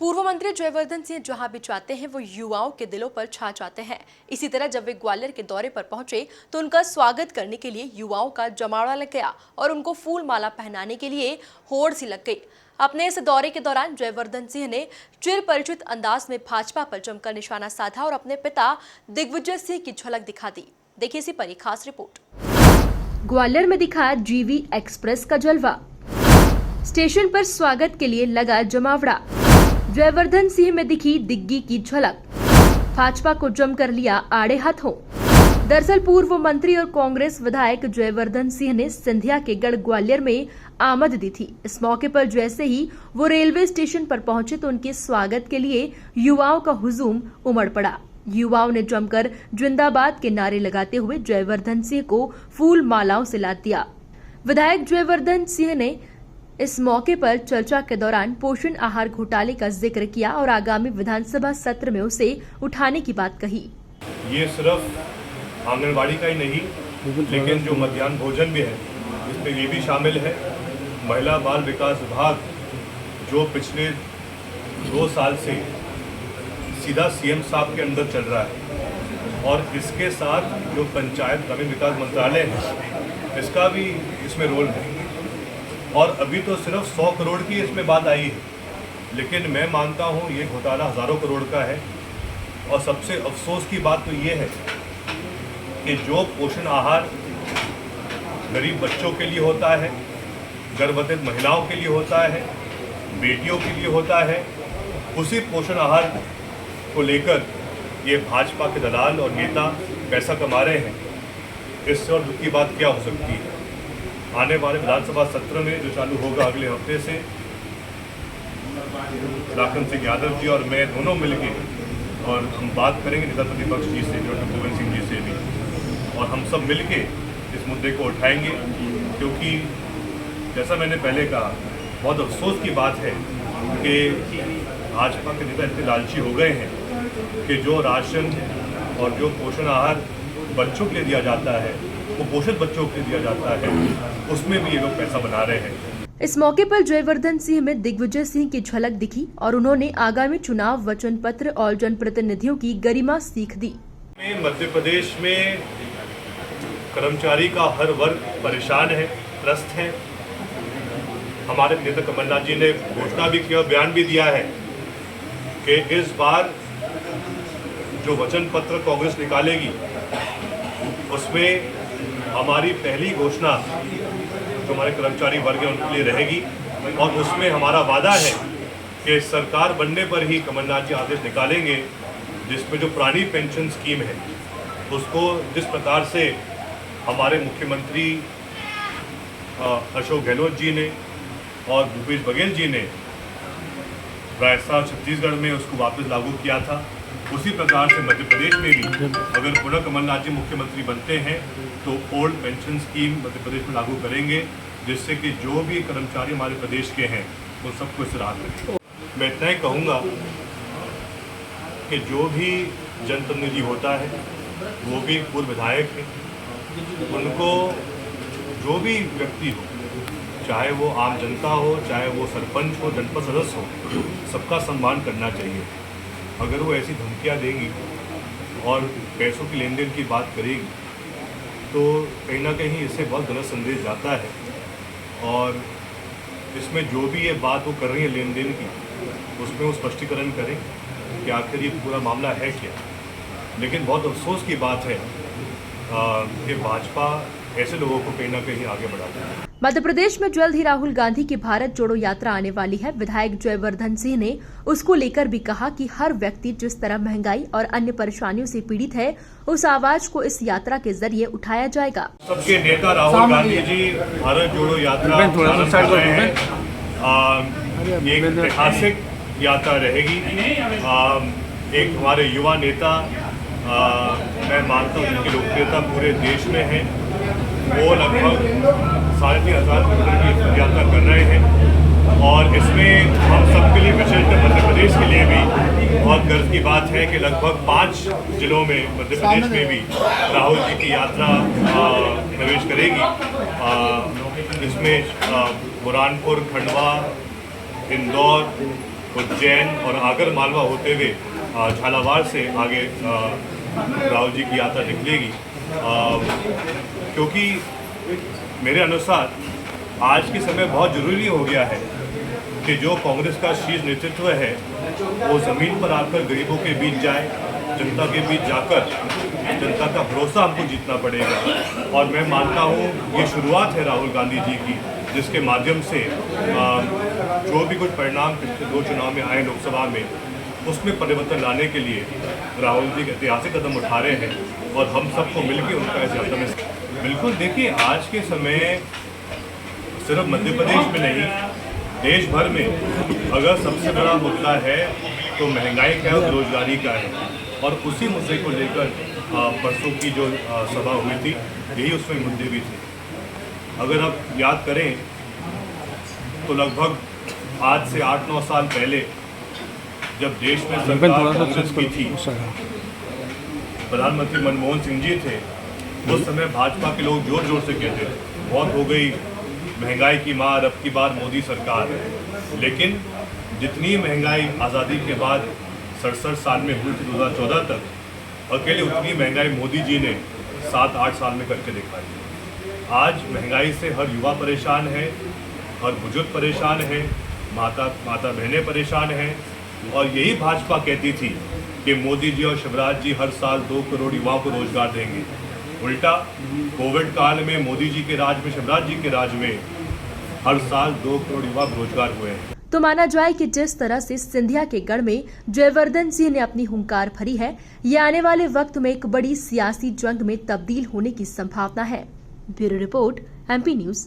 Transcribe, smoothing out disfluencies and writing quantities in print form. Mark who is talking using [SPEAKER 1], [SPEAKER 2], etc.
[SPEAKER 1] पूर्व मंत्री जयवर्धन सिंह जहां भी जाते हैं वो युवाओं के दिलों पर छा जाते हैं। इसी तरह जब वे ग्वालियर के दौरे पर पहुंचे तो उनका स्वागत करने के लिए युवाओं का जमावड़ा लग गया और उनको फूल माला पहनाने के लिए होड़ सी लग गई। अपने इस दौरे के दौरान जयवर्धन सिंह ने चिर परिचित अंदाज में भाजपा पर जमकर निशाना साधा और अपने पिता दिग्विजय सिंह की झलक दिखा दी। देखिए इसी पर एक खास रिपोर्ट। ग्वालियर में दिखा जीवी एक्सप्रेस का जलवा, स्टेशन पर स्वागत के लिए लगा जमावड़ा। जयवर्धन सिंह में दिखी दिग्गी की झलक, भाजपा को जमकर लिया आड़े हाथों। दरअसल पूर्व मंत्री और कांग्रेस विधायक जयवर्धन सिंह ने सिंधिया के गढ़ ग्वालियर में आमद दी थी। इस मौके पर जैसे ही वो रेलवे स्टेशन पर पहुंचे तो उनके स्वागत के लिए युवाओं का हुजूम उमड़ पड़ा। युवाओं ने जमकर जिंदाबाद के नारे लगाते हुए जयवर्धन सिंह को फूल मालाओं से लाद दिया। विधायक जयवर्धन सिंह ने इस मौके पर चर्चा के दौरान पोषण आहार घोटाले का जिक्र किया और आगामी विधानसभा सत्र में उसे उठाने की बात कही।
[SPEAKER 2] ये सिर्फ आंगनबाड़ी का ही नहीं, लेकिन जो मध्याह्न भोजन भी है इसमें ये भी शामिल है। महिला बाल विकास विभाग जो पिछले 2 साल से सीधा सीएम साहब के अंदर चल रहा है और इसके साथ जो पंचायत ग्रामीण विकास मंत्रालय है इसका भी इसमें रोल है। और अभी तो सिर्फ 100 करोड़ की इसमें बात आई है, लेकिन मैं मानता हूँ ये घोटाला हज़ारों करोड़ का है। और सबसे अफसोस की बात तो ये है कि जो पोषण आहार गरीब बच्चों के लिए होता है, गर्भवती महिलाओं के लिए होता है, बेटियों के लिए होता है, उसी पोषण आहार को लेकर ये भाजपा के दलाल और नेता पैसा कमा रहे हैं। इससे और दुख की बात क्या हो सकती है। आने वाले विधानसभा सत्र में जो चालू होगा अगले हफ्ते से, राखन सिंह यादव जी और मैं दोनों मिलके और हम बात करेंगे नेता प्रतिपक्ष जी से, डॉक्टर गोविंद सिंह जी से भी, और हम सब मिलके इस मुद्दे को उठाएंगे। क्योंकि जैसा मैंने पहले कहा, बहुत अफसोस की बात है कि भाजपा के नेता इतने लालची हो गए हैं कि जो राशन और जो पोषण आहार बच्चों के लिए दिया जाता है, वो पोषित बच्चों के लिए दिया जाता है, उसमें भी ये लोग पैसा बना रहे हैं।
[SPEAKER 1] इस मौके पर जयवर्धन सिंह में दिग्विजय सिंह की झलक दिखी और उन्होंने आगामी चुनाव वचन पत्र और जनप्रतिनिधियों की गरिमा सीख दी।
[SPEAKER 2] मध्य प्रदेश में कर्मचारी का हर वर्ग परेशान है, त्रस्त है। हमारे नेता कमलनाथ जी ने घोषणा भी की और बयान भी दिया है कि इस बार जो वचन पत्र कांग्रेस निकालेगी उसमें हमारी पहली घोषणा जो हमारे कर्मचारी वर्ग है उनके लिए रहेगी। और उसमें हमारा वादा है कि सरकार बनने पर ही कमलनाथ जी आदेश निकालेंगे जिसमें जो पुरानी पेंशन स्कीम है उसको जिस प्रकार से हमारे मुख्यमंत्री अशोक गहलोत जी ने और भूपेश बघेल जी ने राजस्थान छत्तीसगढ़ में उसको वापस लागू किया था, उसी प्रकार से मध्य प्रदेश में भी अगर पुनः कमलनाथ जी मुख्यमंत्री बनते हैं तो old pension scheme Madhya Pradesh में लागू करेंगे, जिससे कि जो भी कर्मचारी हमारे प्रदेश के हैं उन सबको इस राहत मिलेगी। मैं इतना ही कहूँगा कि जो भी जनप्रतिनिधि होता है वो भी पूर्व विधायक है, उनको जो भी व्यक्ति हो, चाहे वो आम जनता हो, चाहे वो सरपंच हो, जनपद सदस्य हो, सबका सम्मान करना चाहिए। अगर वो ऐसी धमकियाँ देगी और पैसों की लेन देन की बात करेगी तो कहीं ना कहीं इससे बहुत गलत संदेश जाता है। और इसमें जो भी ये बात वो कर रही है लेन देन की, उसमें वो स्पष्टीकरण करें कि आखिर ये पूरा मामला है क्या। लेकिन बहुत अफसोस की बात है कि भाजपा ऐसे लोगों को कहीं ना कहीं आगे बढ़ाती है।
[SPEAKER 1] मध्य प्रदेश में जल्द ही राहुल गांधी की भारत जोड़ो यात्रा आने वाली है। विधायक जयवर्धन सिंह ने उसको लेकर भी कहा कि हर व्यक्ति जिस तरह महंगाई और अन्य परेशानियों से पीड़ित है, उस आवाज को इस यात्रा के जरिए उठाया जाएगा।
[SPEAKER 2] सबके नेता राहुल गांधी जी भारत जोड़ो यात्रा कर रहे हैं। एक ऐतिहासिक यात्रा रहेगी। एक हमारे युवा नेता, मैं मानता हूँ उनकी लोकप्रियता पूरे देश में है, वो लगभग 3,500 किलोमीटर की यात्रा कर रहे हैं। और इसमें हम सबके लिए, विशेषकर मध्य प्रदेश के लिए भी बहुत गर्व की बात है कि लगभग 5 जिलों में मध्य प्रदेश में भी राहुल जी की यात्रा प्रवेश करेगी। इसमें बुरहानपुर, खंडवा, इंदौर, उज्जैन और आगर मालवा होते हुए झालावाड़ से आगे राहुल जी की यात्रा निकलेगी, क्योंकि मेरे अनुसार आज के समय बहुत ज़रूरी हो गया है कि जो कांग्रेस का शीर्ष नेतृत्व है वो ज़मीन पर आकर गरीबों के बीच जाए, जनता के बीच जाकर जनता का भरोसा हमको जीतना पड़ेगा। और मैं मानता हूँ ये शुरुआत है राहुल गांधी जी की, जिसके माध्यम से जो भी कुछ परिणाम पिछले 2 चुनाव में आए लोकसभा में, उसमें परिवर्तन लाने के लिए राहुल जी ऐतिहासिक कदम उठा रहे हैं और हम सबको मिलकर उनका ऐसे कदम। बिल्कुल देखिए, आज के समय सिर्फ मध्य प्रदेश में नहीं, देश भर में अगर सबसे बड़ा मुद्दा है तो महंगाई का और बेरोजगारी का है। और उसी मुद्दे को लेकर परसों की जो सभा हुई थी, यही उसमें मुद्दे भी थे। अगर आप याद करें तो लगभग आज से 8-9 साल पहले जब देश में सरकार कांग्रेस की थी, प्रधानमंत्री मनमोहन सिंह जी थे, उस समय भाजपा के लोग जोर जोर से कहते थे बहुत हो गई महंगाई की मार, अब की बार मोदी सरकार। लेकिन जितनी महंगाई आज़ादी के बाद 67 साल में हुई थी 2014 तक, अकेले उतनी महंगाई मोदी जी ने 7-8 साल में करके दिखाई। आज महंगाई से हर युवा परेशान है, हर बुजुर्ग परेशान है, माता बहनें परेशान हैं। और यही भाजपा कहती थी कि मोदी जी और शिवराज जी हर साल 2 करोड़ युवाओं को रोजगार देंगे। उल्टा कोविड काल में मोदी जी के राज में, शिवराज जी के राज में हर साल 2 करोड़ युवा रोजगार हुए हैं।
[SPEAKER 1] तो माना जाए कि जिस तरह से सिंधिया के गढ़ में जयवर्धन सिंह ने अपनी हुंकार भरी है, ये आने वाले वक्त में एक बड़ी सियासी जंग में तब्दील होने की संभावना है। Bureau report, MP news.